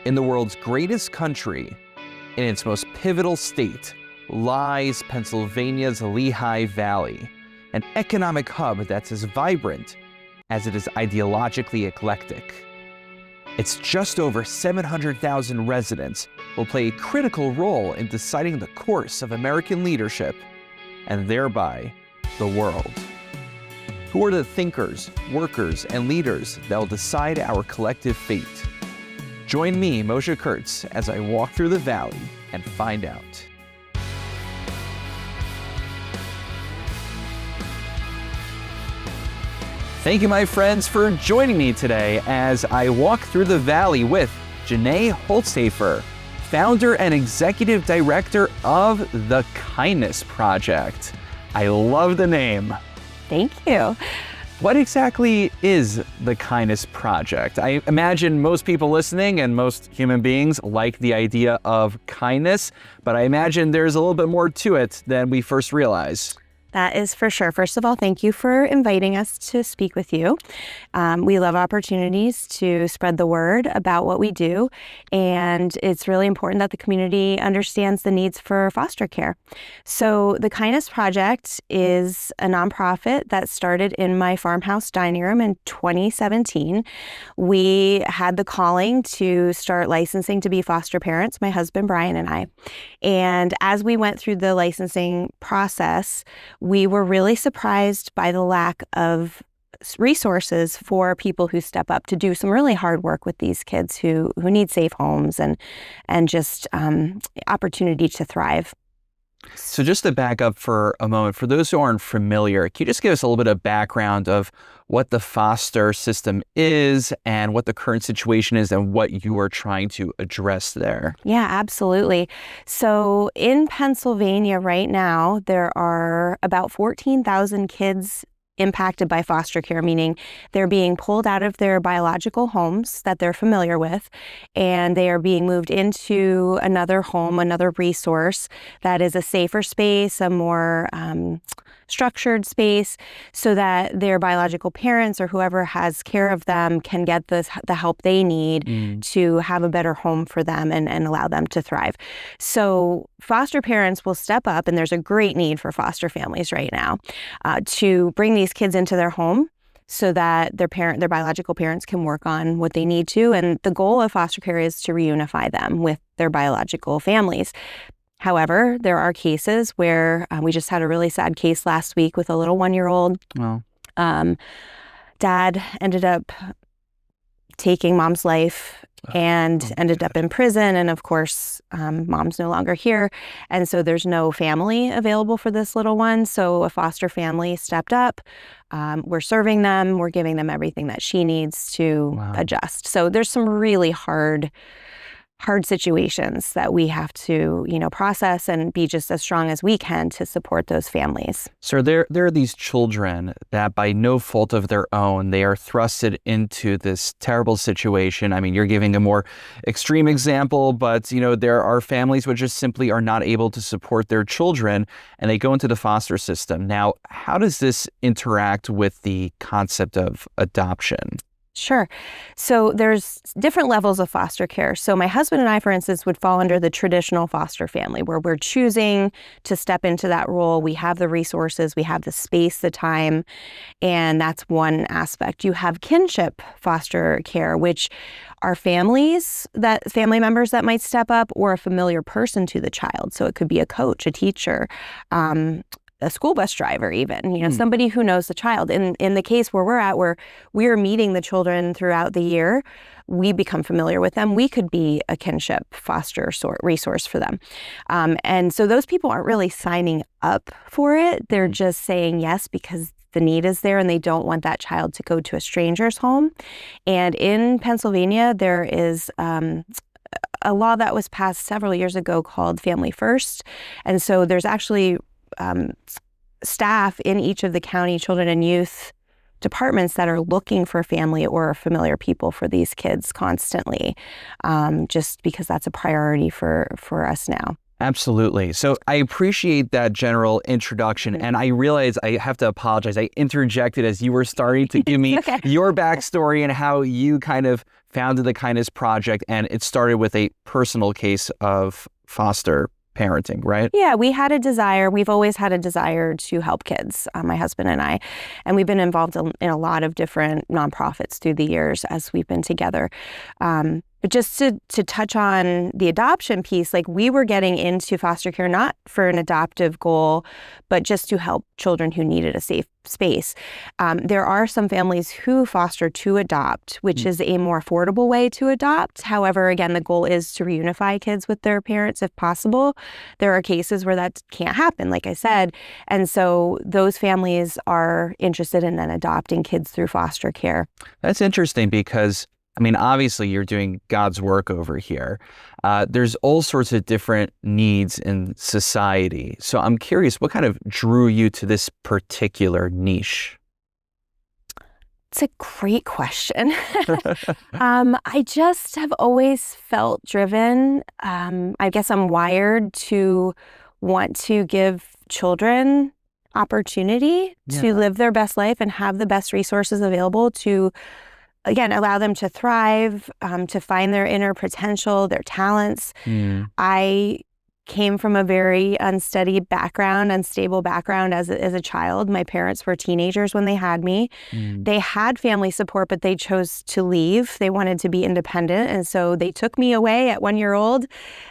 In the world's greatest country, in its most pivotal state, lies Pennsylvania's Lehigh Valley, an economic hub that's as vibrant as it is ideologically eclectic. Its just over 700,000 residents will play a critical role in deciding the course of American leadership and thereby the world. Who are the thinkers, workers, and leaders that will decide our collective fate? Join me, Moshe Kurtz, as I walk through the valley and find out. Thank you, my friends, for joining me today as I walk through the valley with Jenae Holtzhafer, founder and executive director of the Kindness Project. I love the name. Thank you. What exactly is the Kindness Project? I imagine most people listening and most human beings like the idea of kindness, but I imagine there's a little bit more to it than we first realize. That is for sure. First of all, thank you for inviting us to speak with you. We love opportunities to spread the word about what we do, and it's really important that the community understands the needs for foster care. So the Kindness Project is a nonprofit that started in my farmhouse dining room in 2017. We had the calling to start licensing to be foster parents, my husband Brian and I. And as we went through the licensing process, we were really surprised by the lack of resources for people who step up to do some really hard work with these kids who need safe homes and just opportunity to thrive. So just to back up for a moment, for those who aren't familiar, can you just give us a little bit of background of what the foster system is and what the current situation is and what you are trying to address there? Yeah, absolutely. So in Pennsylvania right now, there are about 14,000 kids impacted by foster care, meaning they're being pulled out of their biological homes that they're familiar with, and they are being moved into another home, another resource that is a safer space, a more structured space, so that their biological parents or whoever has care of them can get the help they need to have a better home for them and allow them to thrive. So foster parents will step up, and there's a great need for foster families right now to bring these kids into their home so that their biological parents can work on what they need to. And the goal of foster care is to reunify them with their biological families. However, there are cases where we just had a really sad case last week with a little 1-year-old. Wow. Dad ended up taking mom's life and ended up in prison. And of course, mom's no longer here. And so there's no family available for this little one. So a foster family stepped up. We're serving them. We're giving them everything that she needs to adjust. So there's some really hard situations that we have to, process and be just as strong as we can to support those families. So there are these children that by no fault of their own, they are thrusted into this terrible situation. I mean, you're giving a more extreme example, but, there are families which just simply are not able to support their children, and they go into the foster system. Now, how does this interact with the concept of adoption? Sure. So there's different levels of foster care. So my husband and I, for instance, would fall under the traditional foster family where we're choosing to step into that role. We have the resources, we have the space, the time, and that's one aspect. You have kinship foster care, which are family members that might step up or a familiar person to the child. So it could be a coach, a teacher, a school bus driver even, somebody who knows the child. In the case where we're at, where we're meeting the children throughout the year, we become familiar with them. We could be a kinship foster resource for them. And so those people aren't really signing up for it. They're just saying yes because the need is there and they don't want that child to go to a stranger's home. And in Pennsylvania, there is a law that was passed several years ago called Family First. And so there's actually staff in each of the county children and youth departments that are looking for family or familiar people for these kids constantly, just because that's a priority for us now. Absolutely. So I appreciate that general introduction. And I realize I have to apologize. I interjected as you were starting to give me your backstory and how you kind of founded the Kindness Project, and it started with a personal case of foster parenting, right? Yeah, we had a desire. We've always had a desire to help kids, my husband and I. And we've been involved in a lot of different nonprofits through the years as we've been together. But just to touch on the adoption piece, like we were getting into foster care not for an adoptive goal, but just to help children who needed a safe space. There are some families who foster to adopt, which is a more affordable way to adopt. However, again, the goal is to reunify kids with their parents if possible. There are cases where that can't happen, like I said. And so those families are interested in then adopting kids through foster care. That's interesting because I mean, obviously, you're doing God's work over here. There's all sorts of different needs in society. So I'm curious, what kind of drew you to this particular niche? It's a great question. I just have always felt driven. I guess I'm wired to want to give children opportunity to live their best life and have the best resources available to, again, allow them to thrive, to find their inner potential, their talents. I came from a very unstable background as a child. My parents were teenagers when they had me. They had family support, but they chose to leave. They wanted to be independent. And so they took me away at 1 year old,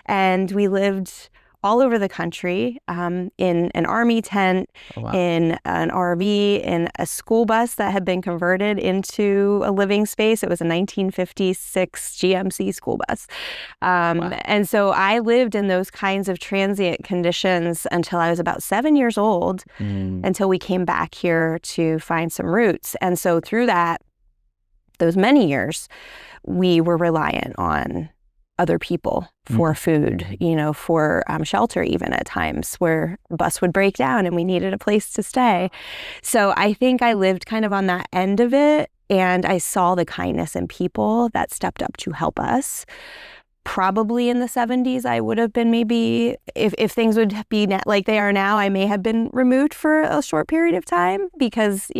and we lived all over the country, in an army tent, in an RV, in a school bus that had been converted into a living space. It was a 1956 GMC school bus. And so I lived in those kinds of transient conditions until I was about 7 years old, until we came back here to find some roots. And so through those many years, we were reliant on other people for food, for shelter even at times where the bus would break down and we needed a place to stay. So I think I lived kind of on that end of it, and I saw the kindness in people that stepped up to help us. Probably in the 70s, I would have been maybe, if things would be like they are now, I may have been removed for a short period of time because,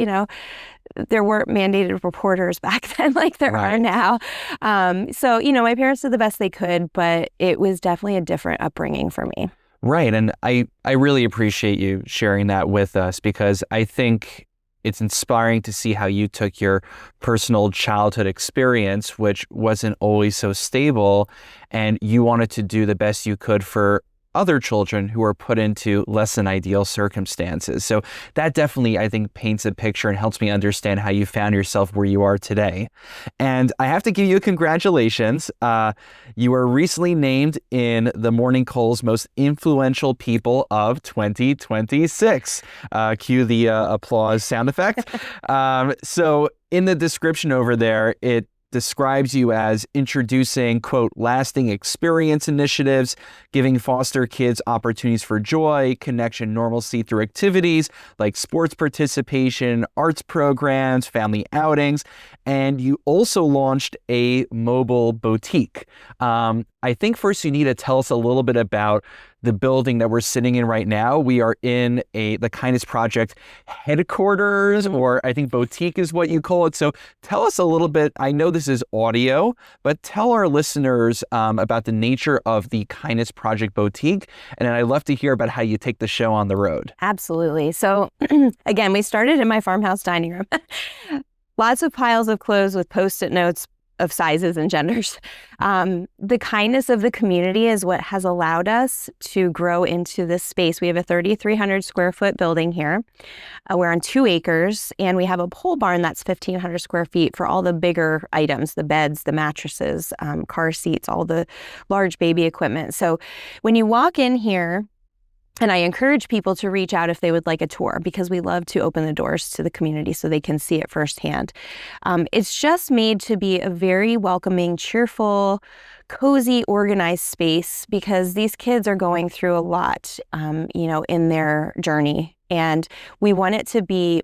there weren't mandated reporters back then like there are now. So, my parents did the best they could, but it was definitely a different upbringing for me. Right. And I really appreciate you sharing that with us because I think it's inspiring to see how you took your personal childhood experience, which wasn't always so stable, and you wanted to do the best you could for other children who are put into less than ideal circumstances. So that definitely, I think, paints a picture and helps me understand how you found yourself where you are today. And I have to give you congratulations. You were recently named in the Morning Cole's most influential people of 2026. Cue the applause sound effect. So in the description over there, it describes you as introducing, quote, lasting experience initiatives, giving foster kids opportunities for joy, connection, normalcy through activities like sports participation, arts programs, family outings, and you also launched a mobile boutique. I think first you need to tell us a little bit about the building that we're sitting in right now. We are in the Kindness Project headquarters, or I think boutique is what you call it. So tell us a little bit. I know this is audio, but tell our listeners about the nature of the Kindness Project boutique. And then I'd love to hear about how you take the show on the road. Absolutely. So again, we started in my farmhouse dining room. Lots of piles of clothes with Post-it notes of sizes and genders. The kindness of the community is what has allowed us to grow into this space. We have a 3,300 square foot building here. We're on 2 acres, and we have a pole barn that's 1,500 square feet for all the bigger items, the beds, the mattresses, car seats, all the large baby equipment. So when you walk in here, and I encourage people to reach out if they would like a tour, because we love to open the doors to the community so they can see it firsthand. It's just made to be a very welcoming, cheerful, cozy, organized space because these kids are going through a lot, in their journey. And we want it to be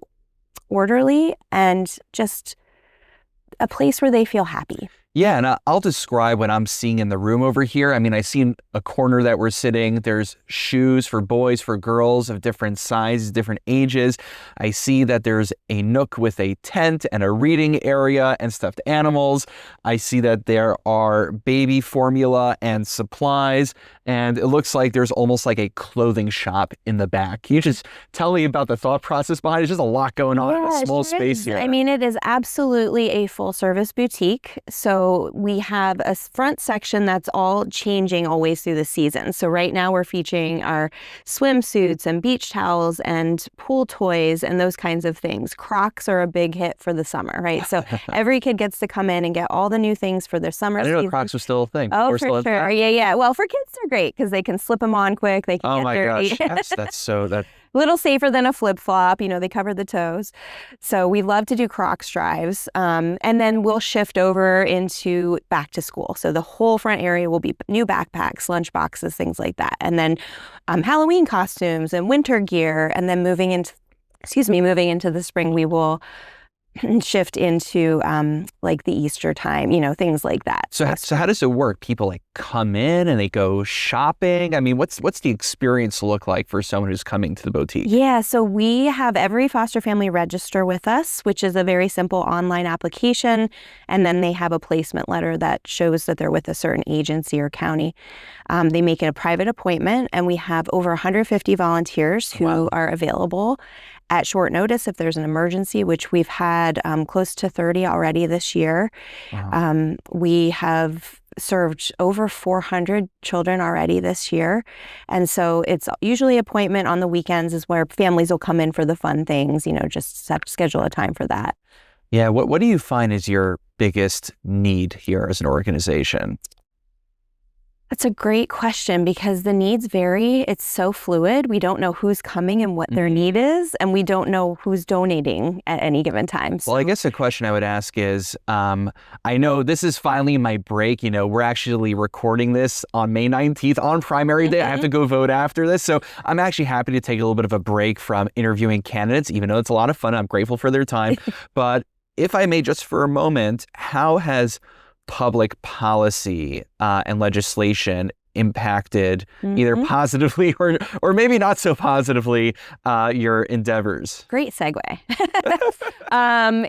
orderly and just a place where they feel happy. Yeah, and I'll describe what I'm seeing in the room over here. I mean, I see in a corner that we're sitting, there's shoes for boys, for girls of different sizes, different ages. I see that there's a nook with a tent and a reading area and stuffed animals. I see that there are baby formula and supplies, and it looks like there's almost like a clothing shop in the back. Can you just tell me about the thought process behind it? There's just a lot going on in a small space here. I mean, it is absolutely a full service boutique. So we have a front section that's all changing always through the season. So right now we're featuring our swimsuits and beach towels and pool toys and those kinds of things. Crocs are a big hit for the summer, right? So every kid gets to come in and get all the new things for their summer season. I didn't know Crocs was still a thing. Oh, for sure. Yeah. Well, for kids, they're great because they can slip them on quick. They can get dirty. Gosh. That's so... A little safer than a flip-flop. You know, they cover the toes. So we love to do Crocs drives. And then we'll shift over into back to school. So the whole front area will be new backpacks, lunch boxes, things like that. And then Halloween costumes and winter gear. And then moving into the spring, we will shift into like the Easter time, you know, things like that. So how does it work? People like come in and they go shopping? I mean, what's the experience look like for someone who's coming to the boutique? Yeah, so we have every foster family register with us, which is a very simple online application. And then they have a placement letter that shows that they're with a certain agency or county. They make it a private appointment, and we have over 150 volunteers who are available at short notice if there's an emergency, which we've had close to 30 already this year. Wow. We have served over 400 children already this year. And so it's usually appointment on the weekends is where families will come in for the fun things, you know, just schedule a time for that. Yeah. What do you find is your biggest need here as an organization? That's a great question because the needs vary. It's so fluid. We don't know who's coming and what their need is, and we don't know who's donating at any given time. So. Well, I guess the question I would ask is, I know this is finally my break. You know, we're actually recording this on May 19th on primary day. I have to go vote after this. So I'm actually happy to take a little bit of a break from interviewing candidates, even though it's a lot of fun. I'm grateful for their time. But if I may, just for a moment, how has public policy and legislation impacted either positively or maybe not so positively your endeavors? Great segue.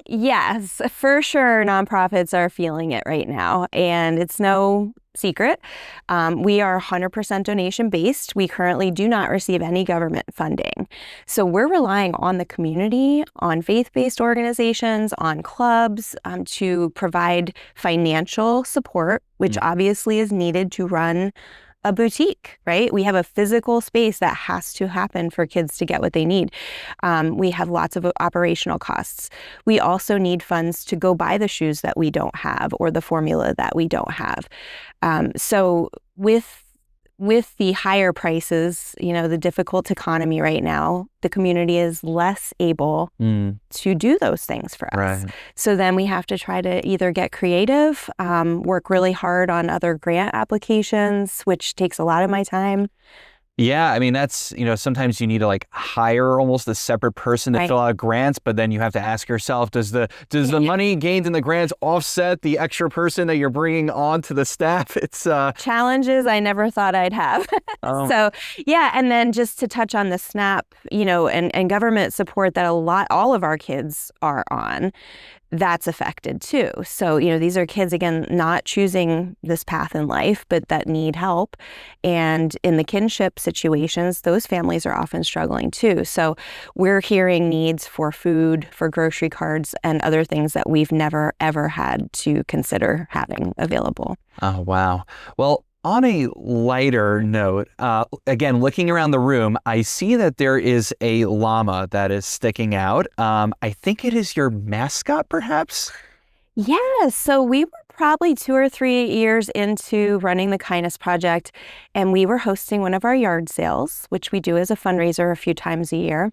Yes, for sure, nonprofits are feeling it right now, and it's no secret. We are 100% donation based. We currently do not receive any government funding. So we're relying on the community, on faith-based organizations, on clubs to provide financial support, which obviously is needed to run a boutique, right? We have a physical space that has to happen for kids to get what they need. We have lots of operational costs. We also need funds to go buy the shoes that we don't have or the formula that we don't have. So with the higher prices, you know, the difficult economy right now, the community is less able to do those things for us. Right. So then we have to try to either get creative, work really hard on other grant applications, which takes a lot of my time. Yeah, I mean, that's, you know, sometimes you need to like hire almost a separate person to fill out grants, but then you have to ask yourself, does the money gained in the grants offset the extra person that you're bringing on to the staff? It's challenges I never thought I'd have. So yeah, and then just to touch on the SNAP, you know, and government support that all of our kids are on, that's affected too. So, you know, these are kids, again, not choosing this path in life, but that need help. And in the kinship situations, those families are often struggling too. So we're hearing needs for food, for grocery cards, and other things that we've never, ever had to consider having available. Oh, wow. Well, on a lighter note, again, looking around the room, I see that there is a llama that is sticking out. I think it is your mascot, perhaps? Yes. So we were probably 2 or 3 years into running the Kindness Project, and we were hosting one of our yard sales, which we do as a fundraiser a few times a year.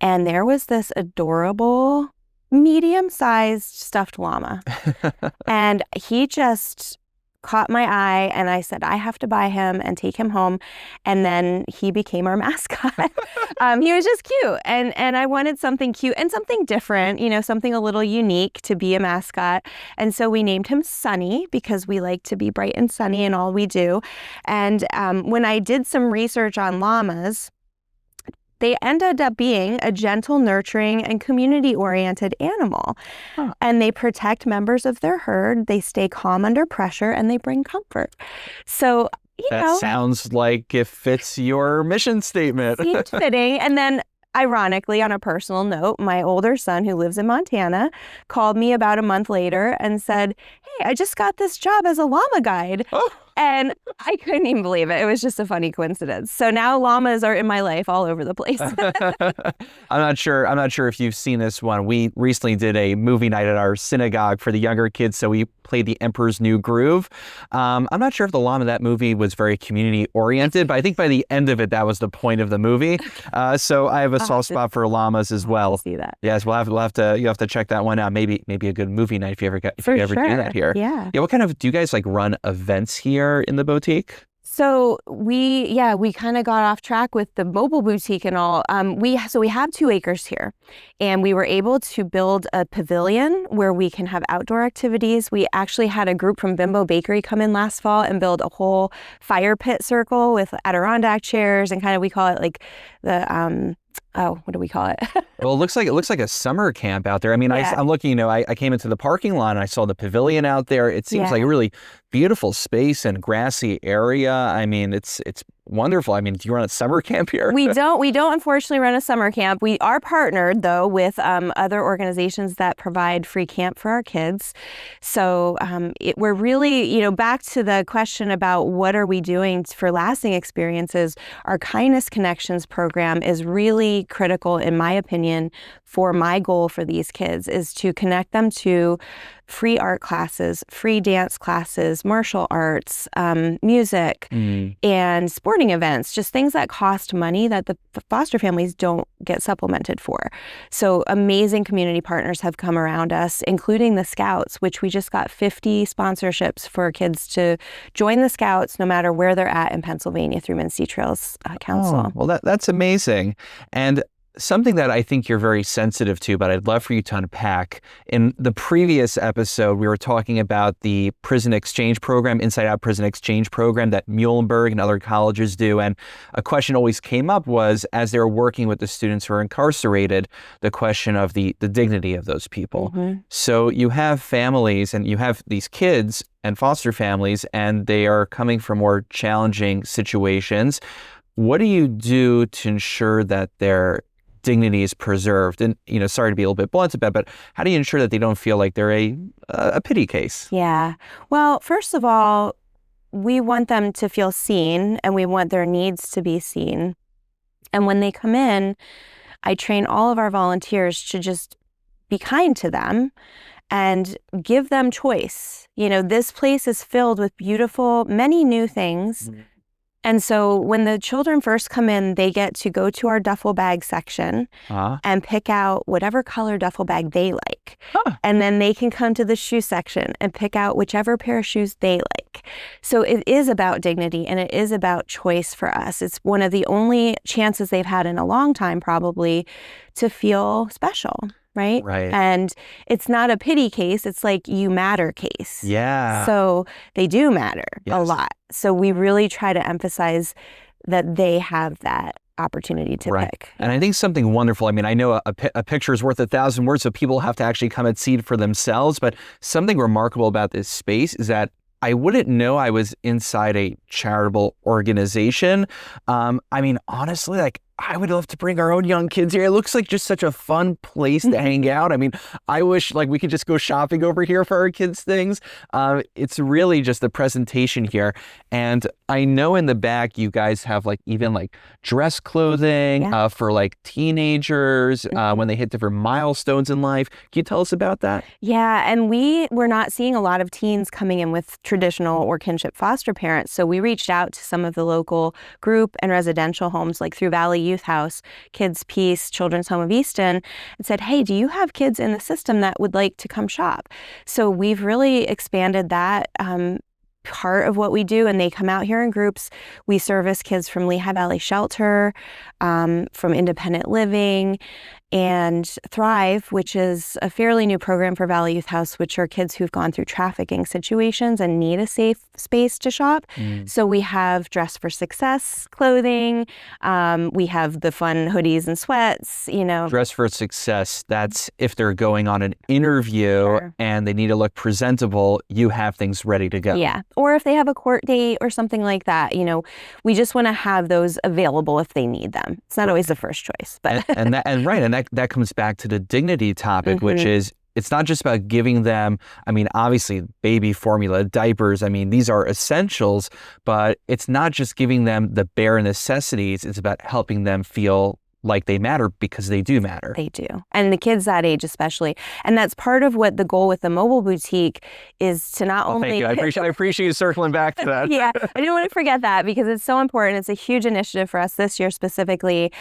And there was this adorable, medium-sized stuffed llama. And he just caught my eye, and I said, I have to buy him and take him home. And then he became our mascot. He was just cute. And I wanted something cute and something different, something a little unique to be a mascot. And so we named him Sunny because we like to be bright and sunny in all we do. And when I did some research on llamas, they ended up being a gentle, nurturing, and community-oriented animal. Huh. And they protect members of their herd, they stay calm under pressure, and they bring comfort. So, that sounds like it fits your mission statement. Seemed fitting. And then, ironically, on a personal note, my older son, who lives in Montana, called me about a month later and said, hey, I just got this job as a llama guide. Oh. And I couldn't even believe it. It was just a funny coincidence. So now llamas are in my life all over the place. I'm not sure if you've seen this one. We recently did a movie night at our synagogue for the younger kids. So we played The Emperor's New Groove. I'm not sure if the llama in that movie was very community oriented, but I think by the end of it, that was the point of the movie. So I have a soft spot for llamas as well. See that? Yes, you'll have to check that one out. Maybe a good movie night if you ever do that here. Yeah. What kind of, do you guys run events here in the boutique? So we kind of got off track with the mobile boutique and all. We have 2 acres here, and we were able to build a pavilion where we can have outdoor activities. We actually had a group from Bimbo Bakery come in last fall and build a whole fire pit circle with Adirondack chairs, and we call it the what do we call it? Well, it looks like a summer camp out there. I mean, I'm looking, I came into the parking lot and I saw the pavilion out there. It seems like a really beautiful space and grassy area. I mean, it's wonderful. I mean, do you run a summer camp here? We don't unfortunately run a summer camp. We are partnered though with other organizations that provide free camp for our kids. So we're really, back to the question about what are we doing for lasting experiences. Our Kindness Connections program is really critical, in my opinion, for my goal for these kids is to connect them to free art classes, free dance classes, martial arts, music, and sporting events, just things that cost money that the foster families don't get supplemented for. So amazing community partners have come around us, including the Scouts, which we just got 50 sponsorships for kids to join the Scouts no matter where they're at in Pennsylvania through Mincy Trails Council. Oh, well, that's amazing. And something that I think you're very sensitive to, but I'd love for you to unpack. In the previous episode, we were talking about the prison exchange program, Inside Out prison exchange program that Muhlenberg and other colleges do. And a question always came up was, as they were working with the students who are incarcerated, the question of the dignity of those people. Mm-hmm. So you have families and you have these kids and foster families, and they are coming from more challenging situations. What do you do to ensure that their dignity is preserved? And, sorry to be a little bit blunt about it, but how do you ensure that they don't feel like they're a pity case? Yeah. Well, first of all, we want them to feel seen, and we want their needs to be seen. And when they come in, I train all of our volunteers to just be kind to them and give them choice. This place is filled with beautiful, many new things. Mm-hmm. And so when the children first come in, they get to go to our duffel bag section and pick out whatever color duffel bag they like. Huh. And then they can come to the shoe section and pick out whichever pair of shoes they like. So it is about dignity, and it is about choice for us. It's one of the only chances they've had in a long time, probably, to feel special. Right? And it's not a pity case. It's like you matter case. Yeah. So they do matter a lot. So we really try to emphasize that they have that opportunity to pick. And I think something wonderful, I mean, I know a picture is worth 1,000 words, so people have to actually come and see it for themselves. But something remarkable about this space is that I wouldn't know I was inside a charitable organization. I mean, honestly, I would love to bring our own young kids here. It looks like just such a fun place to hang out. I mean, I wish we could just go shopping over here for our kids' things. It's really just the presentation here. And I know in the back you guys have even dress clothing for teenagers when they hit different milestones in life. Can you tell us about that? Yeah, and we're not seeing a lot of teens coming in with traditional or kinship foster parents. So we reached out to some of the local group and residential homes through Valley Youth House, Kids Peace, Children's Home of Easton, and said, hey, do you have kids in the system that would like to come shop? So we've really expanded that part of what we do, and they come out here in groups. We service kids from Lehigh Valley Shelter, from Independent Living, and Thrive, which is a fairly new program for Valley Youth House, which are kids who've gone through trafficking situations and need a safe space to shop. So we have Dress for Success clothing. We have the fun hoodies and sweats, Dress for Success, that's if they're going on an interview and they need to look presentable, you have things ready to go. Yeah. Or if they have a court date or something like that, we just want to have those available if they need them. It's not always the first choice, but and that comes back to the dignity topic, which is, it's not just about giving them, obviously baby formula, diapers, these are essentials, but it's not just giving them the bare necessities. It's about helping them feel like they matter, because they do matter. They do. And the kids that age especially. And that's part of what the goal with the mobile boutique is, to not only... Thank you. I appreciate you circling back to that. Yeah, I didn't want to forget that, because it's so important. It's a huge initiative for us this year specifically.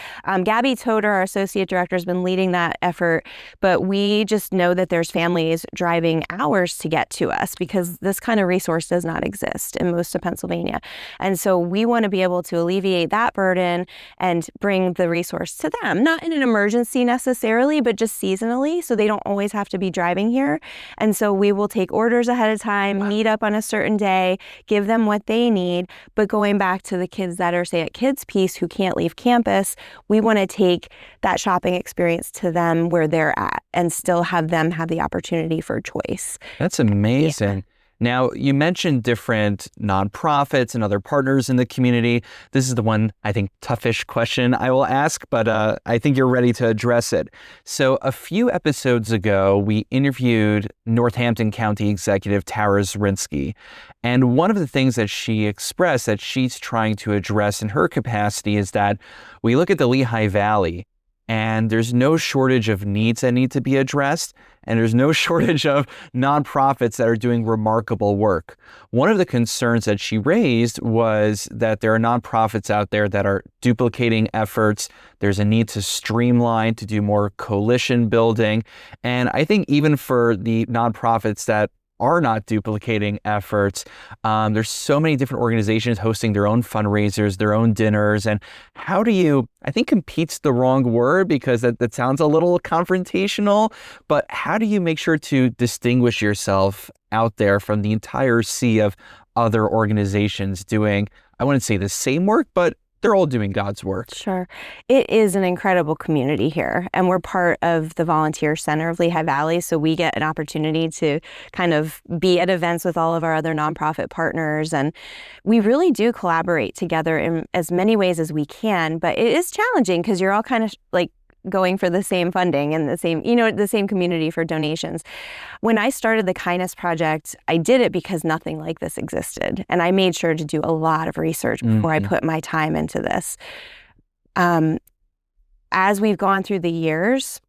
Gabby Toder, our associate director, has been leading that effort, but we just know that there's families driving hours to get to us, because this kind of resource does not exist in most of Pennsylvania. And so we want to be able to alleviate that burden and bring the resource to them, not in an emergency necessarily, but just seasonally, so they don't always have to be driving here. And so we will take orders ahead of time, meet up on a certain day, give them what they need. But going back to the kids that are, say, at Kids Piece who can't leave campus, we want to take that shopping experience to them where they're at and still have them have the opportunity for choice. That's amazing. Yeah. Now, you mentioned different nonprofits and other partners in the community. This is the one, I think, toughish question I will ask, but I think you're ready to address it. So a few episodes ago, we interviewed Northampton County Executive Tara Zrinski. And one of the things that she expressed that she's trying to address in her capacity is that we look at the Lehigh Valley, and there's no shortage of needs that need to be addressed, and there's no shortage of nonprofits that are doing remarkable work. One of the concerns that she raised was that there are nonprofits out there that are duplicating efforts. There's a need to streamline, to do more coalition building. And I think even for the nonprofits that are not duplicating efforts, there's so many different organizations hosting their own fundraisers, their own dinners. And how do you, I think compete's the wrong word, because that sounds a little confrontational, but how do you make sure to distinguish yourself out there from the entire sea of other organizations doing, I wouldn't say the same work, but they're all doing God's work? Sure. It is an incredible community here, and we're part of the Volunteer Center of Lehigh Valley, so we get an opportunity to kind of be at events with all of our other nonprofit partners, and we really do collaborate together in as many ways as we can, but it is challenging because you're all kind of like going for the same funding and the same community for donations. When I started the Kindness Project, I did it because nothing like this existed. And I made sure to do a lot of research before I put my time into this. As we've gone through the years,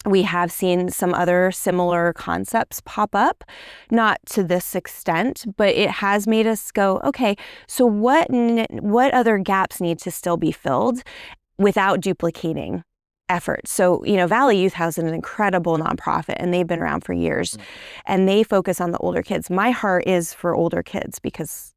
we have seen some other similar concepts pop up, not to this extent, but it has made us go, okay, so what other gaps need to still be filled without duplicating efforts? So, Valley Youth House is an incredible nonprofit, and they've been around for years, and they focus on the older kids. My heart is for older kids because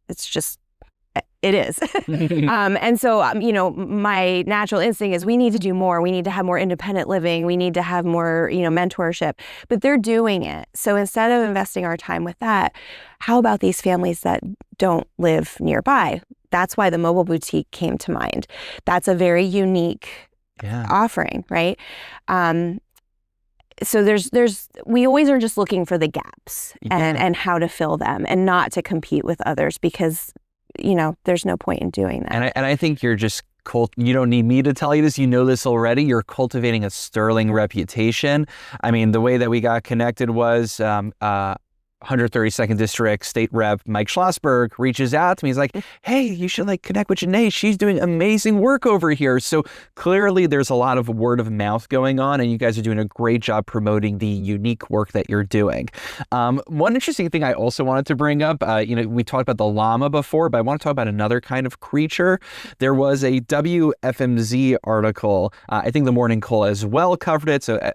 it is. And so, my natural instinct is we need to do more. We need to have more independent living. We need to have more, mentorship, but they're doing it. So instead of investing our time with that, how about these families that don't live nearby? That's why the mobile boutique came to mind. That's a very unique offering, right? So we always are just looking for the gaps and how to fill them, and not to compete with others, because there's no point in doing that. And I think you're just you don't need me to tell you this. You know this already. You're cultivating a sterling reputation. I mean, the way that we got connected was 132nd District State Rep Mike Schlossberg reaches out to me. He's like, hey, you should connect with Jenae. She's doing amazing work over here. So clearly there's a lot of word of mouth going on, and you guys are doing a great job promoting the unique work that you're doing. One interesting thing I also wanted to bring up, we talked about the llama before, but I want to talk about another kind of creature. There was a WFMZ article. I think the Morning Call as well covered it. So,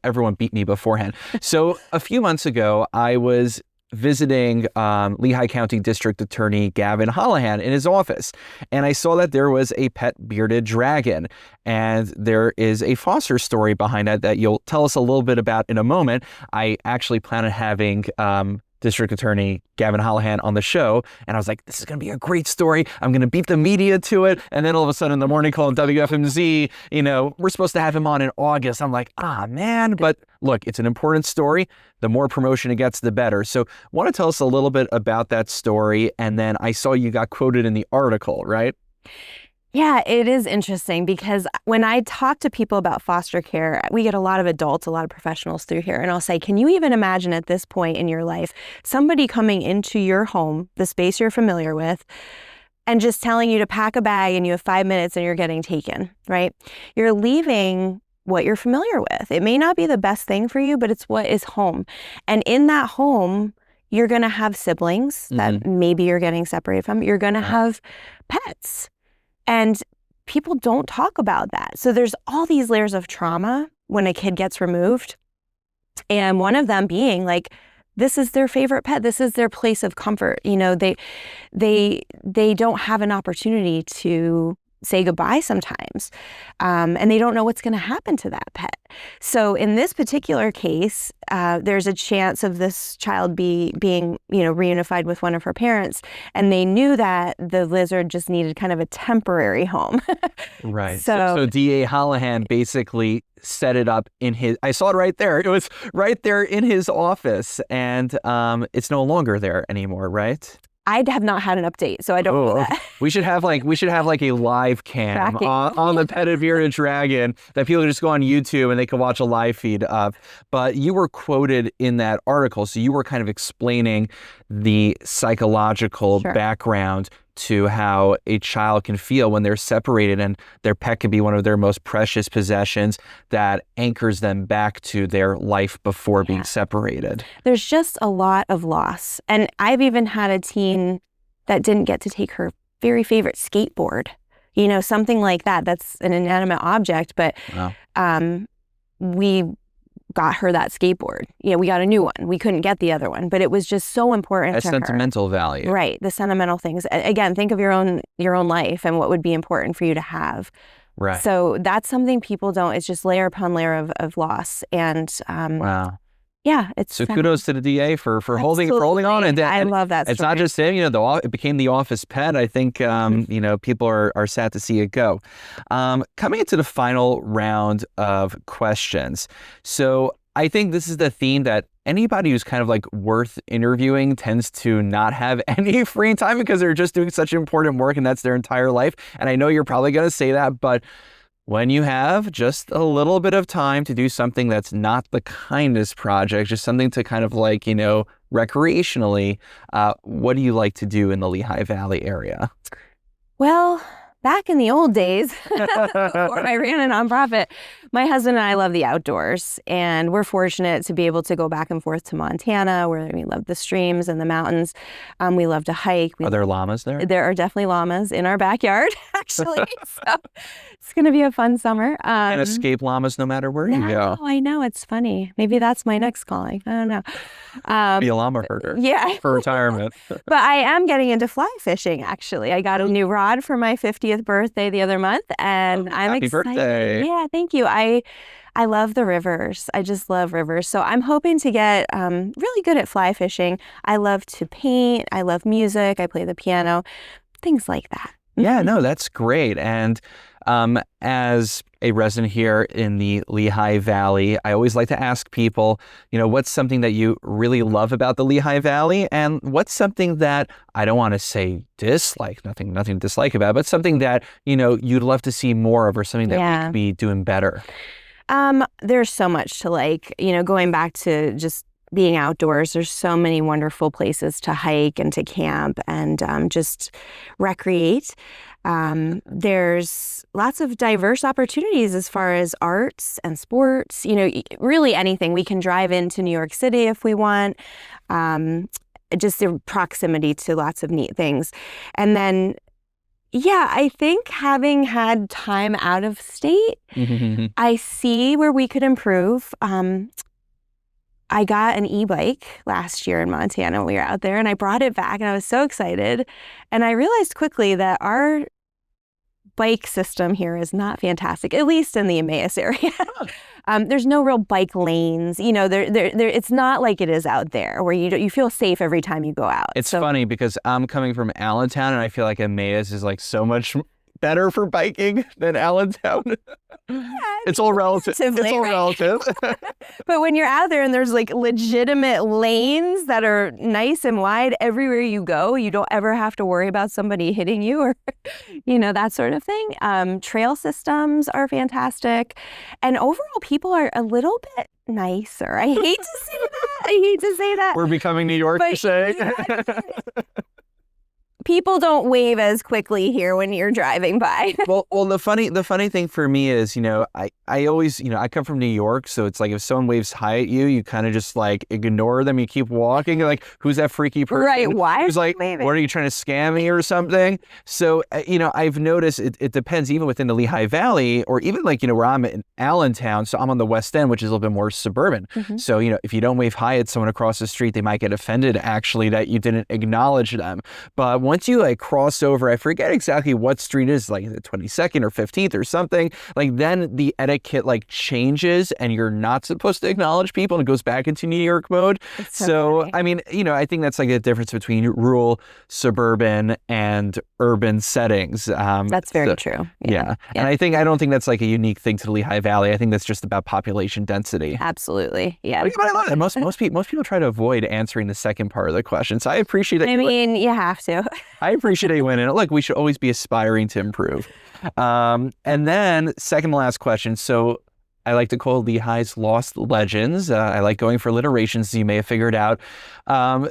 everyone beat me beforehand. So a few months ago, I was visiting Lehigh County District Attorney Gavin Hollihan in his office, and I saw that there was a pet bearded dragon, and there is a foster story behind that you'll tell us a little bit about in a moment. I actually plan on having District Attorney Gavin Hollihan on the show, and I was like, this is going to be a great story. I'm going to beat the media to it. And then all of a sudden in the morning call on WFMZ, we're supposed to have him on in August. I'm like, man. But look, it's an important story. The more promotion it gets, the better. So want to tell us a little bit about that story? And then I saw you got quoted in the article, right? Yeah, it is interesting because when I talk to people about foster care, we get a lot of adults, a lot of professionals through here, and I'll say, can you even imagine at this point in your life, somebody coming into your home, the space you're familiar with, and just telling you to pack a bag and you have 5 minutes and you're getting taken, right? You're leaving what you're familiar with. It may not be the best thing for you, but it's what is home. And in that home, you're going to have siblings that maybe you're getting separated from. You're going to have pets. And people don't talk about that. So there's all these layers of trauma when a kid gets removed. And one of them being like, this is their favorite pet. This is their place of comfort. They don't have an opportunity to say goodbye sometimes. And they don't know what's going to happen to that pet. So in this particular case, there's a chance of this child being reunified with one of her parents. And they knew that the lizard just needed kind of a temporary home. Right. So DA Hollihan basically set it up I saw it right there. It was right there in his office, and it's no longer there anymore, right? I have not had an update, so I don't know that. We should have like a live cam on the petted bearded dragon that people can just go on YouTube and they can watch a live feed of. But you were quoted in that article, so you were kind of explaining the psychological background to how a child can feel when they're separated, and their pet can be one of their most precious possessions that anchors them back to their life before being separated. There's just a lot of loss. And I've even had a teen that didn't get to take her very favorite skateboard, something like that. That's an inanimate object, but we got her that skateboard. We got a new one. We couldn't get the other one, but it was just so important to her. Sentimental value. Right. The sentimental things. Again, think of your own life and what would be important for you to have. Right. So that's something people don't, it's just layer upon layer of loss. And wow. Yeah, it's so kudos to the DA for holding on, and I love that story. It's not just him, it became the office pet. I think people are sad to see it go. Coming into the final round of questions. So I think this is the theme that anybody who's kind of like worth interviewing tends to not have any free time because they're just doing such important work and that's their entire life. And I know you're probably going to say that, but when you have just a little bit of time to do something that's not the kindest project, just something to kind of like, recreationally, what do you like to do in the Lehigh Valley area? Well, back in the old days, before I ran a nonprofit, my husband and I love the outdoors, and we're fortunate to be able to go back and forth to Montana, where we love the streams and the mountains. We love to hike. Are there llamas there? There are definitely llamas in our backyard, actually. So it's going to be a fun summer. And escape llamas no matter where you go. I know. It's funny. Maybe that's my next calling. I don't know. Be a llama herder. Yeah. For retirement. But I am getting into fly fishing, actually. I got a new rod for my 50th birthday the other month, and I'm excited. Happy birthday. Yeah, thank you. I love the rivers. I just love rivers. So I'm hoping to get really good at fly fishing. I love to paint. I love music. I play the piano, things like that. Yeah, no, that's great. And as a resident here in the Lehigh Valley, I always like to ask people, what's something that you really love about the Lehigh Valley, and what's something that I don't want to say dislike, nothing to dislike about, but something that, you'd love to see more of, or something that we could be doing better. There's so much to like, going back to just being outdoors. There's so many wonderful places to hike and to camp and just recreate. There's lots of diverse opportunities as far as arts and sports, really anything. We can drive into New York City if we want, just the proximity to lots of neat things. And then, I think having had time out of state, I see where we could improve. I got an e-bike last year in Montana when we were out there, and I brought it back, and I was so excited. And I realized quickly that our bike system here is not fantastic, at least in the Emmaus area. There's no real bike lanes. It's not like it is out there where you feel safe every time you go out. It's funny because I'm coming from Allentown, and I feel like Emmaus is like so much better for biking than Allentown. It's all relative. It's all relative. But when you're out there and there's like legitimate lanes that are nice and wide everywhere you go, you don't ever have to worry about somebody hitting you or, that sort of thing. Trail systems are fantastic. And overall, people are a little bit nicer. I hate to say that. We're becoming New York, you're saying? People don't wave as quickly here when you're driving by. Well, the funny thing for me is, I always, I come from New York, so it's like if someone waves hi at you, you kind of just like ignore them. You keep walking. You're like, who's that freaky person? Right? Why? Who's like, waving? What are you trying to scam me or something? So, I've noticed it depends even within the Lehigh Valley or even like, where I'm in Allentown. So I'm on the West End, which is a little bit more suburban. Mm-hmm. So, if you don't wave hi at someone across the street, they might get offended actually that you didn't acknowledge them. But once you like cross over, I forget exactly what street it is, like the 22nd or 15th or something, like then the etiquette like changes and you're not supposed to acknowledge people and it goes back into New York mode. So I mean, I think that's like the difference between rural, suburban, and urban settings. That's very true. Yeah. And I don't think that's like a unique thing to the Lehigh Valley. I think that's just about population density. Absolutely. Yeah. But I love it. Most people try to avoid answering the second part of the question. So I appreciate that. I mean, you have to. I appreciate you winning. Look, we should always be aspiring to improve. And then second to last question. So I like to call Lehigh's Lost Legends. I like going for alliterations, as you may have figured out. I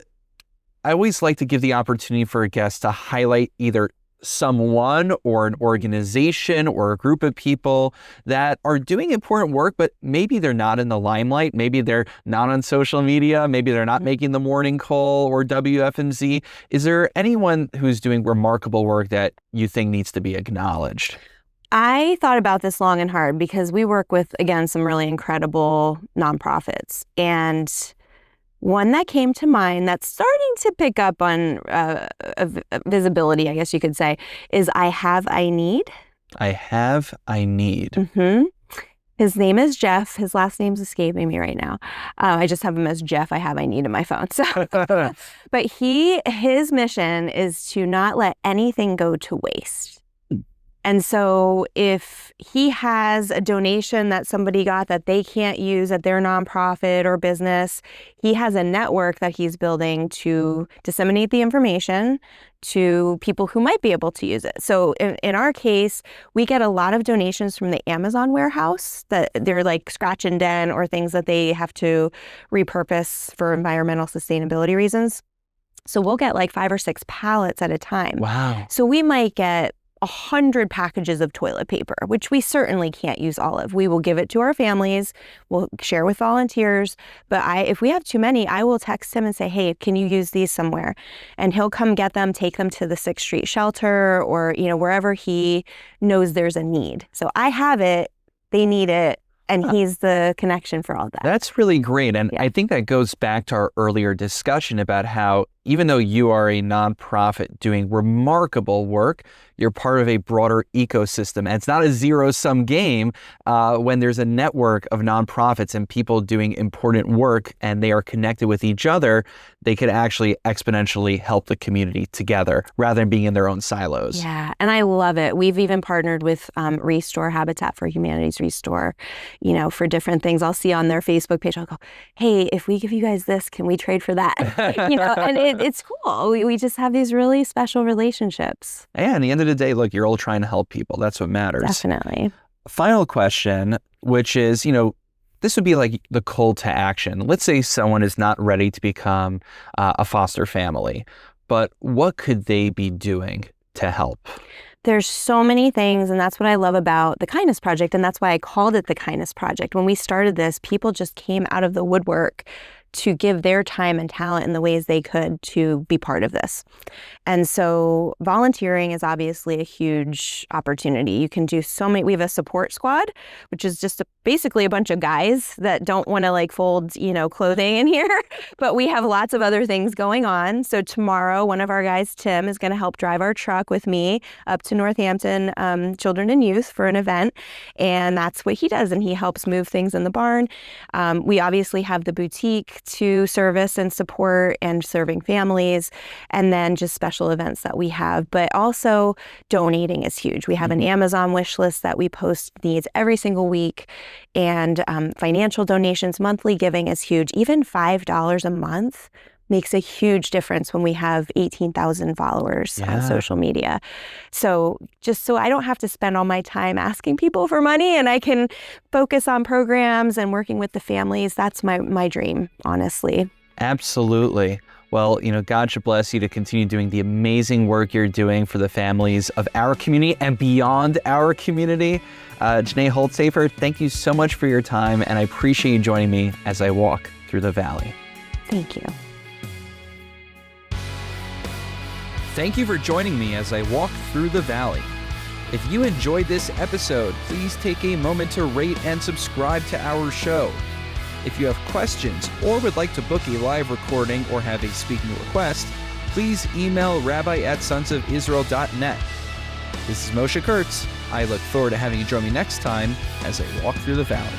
always like to give the opportunity for a guest to highlight either someone or an organization or a group of people that are doing important work, but maybe they're not in the limelight. Maybe they're not on social media. Maybe they're not making the morning call or WFMZ. Is there anyone who's doing remarkable work that you think needs to be acknowledged? I thought about this long and hard because we work with, again, some really incredible nonprofits. And one that came to mind that's starting to pick up on visibility, I guess you could say, is I Have, I Need. I Have, I Need. Mm-hmm. His name is Jeff. His last name's escaping me right now. I just have him as Jeff, I Have, I Need in my phone. So, but his mission is to not let anything go to waste. And so if he has a donation that somebody got that they can't use at their nonprofit or business, he has a network that he's building to disseminate the information to people who might be able to use it. So in our case, we get a lot of donations from the Amazon warehouse that they're like scratch and dent or things that they have to repurpose for environmental sustainability reasons. So we'll get like 5 or 6 pallets at a time. Wow. So we might get 100 packages of toilet paper, which we certainly can't use all of. We will give it to our families. We'll share with volunteers. But if we have too many, I will text him and say, hey, can you use these somewhere? And he'll come get them, take them to the 6th Street shelter or, wherever he knows there's a need. So I have it, they need it, and he's the connection for all that. That's really great. And I think that goes back to our earlier discussion about how even though you are a nonprofit doing remarkable work, you're part of a broader ecosystem. And it's not a zero-sum game when there's a network of nonprofits and people doing important work and they are connected with each other, they could actually exponentially help the community together rather than being in their own silos. Yeah, and I love it. We've even partnered with Restore, Habitat for Humanity's Restore, for different things. I'll see on their Facebook page, I'll go, hey, if we give you guys this, can we trade for that? And it's cool. We just have these really special relationships. Yeah, at the end of the day, look, you're all trying to help people. That's what matters. Definitely. Final question, which is, this would be like the call to action. Let's say someone is not ready to become a foster family, but what could they be doing to help? There's so many things, and that's what I love about the Kindness Project, and that's why I called it the Kindness Project. When we started this, people just came out of the woodwork to give their time and talent in the ways they could to be part of this. And so volunteering is obviously a huge opportunity. You can do so many. We have a support squad, which is just basically a bunch of guys that don't want to like fold, clothing in here, but we have lots of other things going on. So tomorrow, one of our guys, Tim, is going to help drive our truck with me up to Northampton Children and Youth for an event. And that's what he does. And he helps move things in the barn. We obviously have the boutique to service and support and serving families, and then just special events that we have. But also donating is huge. We have an Amazon wish list that we post needs every single week, and financial donations, monthly giving is huge. Even $5 a month makes a huge difference when we have 18,000 followers on social media. So just so I don't have to spend all my time asking people for money and I can focus on programs and working with the families, that's my dream, honestly. Absolutely. Well, God should bless you to continue doing the amazing work you're doing for the families of our community and beyond our community. Jenae Holtzhafer, thank you so much for your time, and I appreciate you joining me as I walk through the valley. Thank you. Thank you for joining me as I walk through the valley. If you enjoyed this episode, please take a moment to rate and subscribe to our show. If you have questions or would like to book a live recording or have a speaking request, please email rabbi@sonsofisrael.net. This is Moshe Kurtz. I look forward to having you join me next time as I walk through the valley.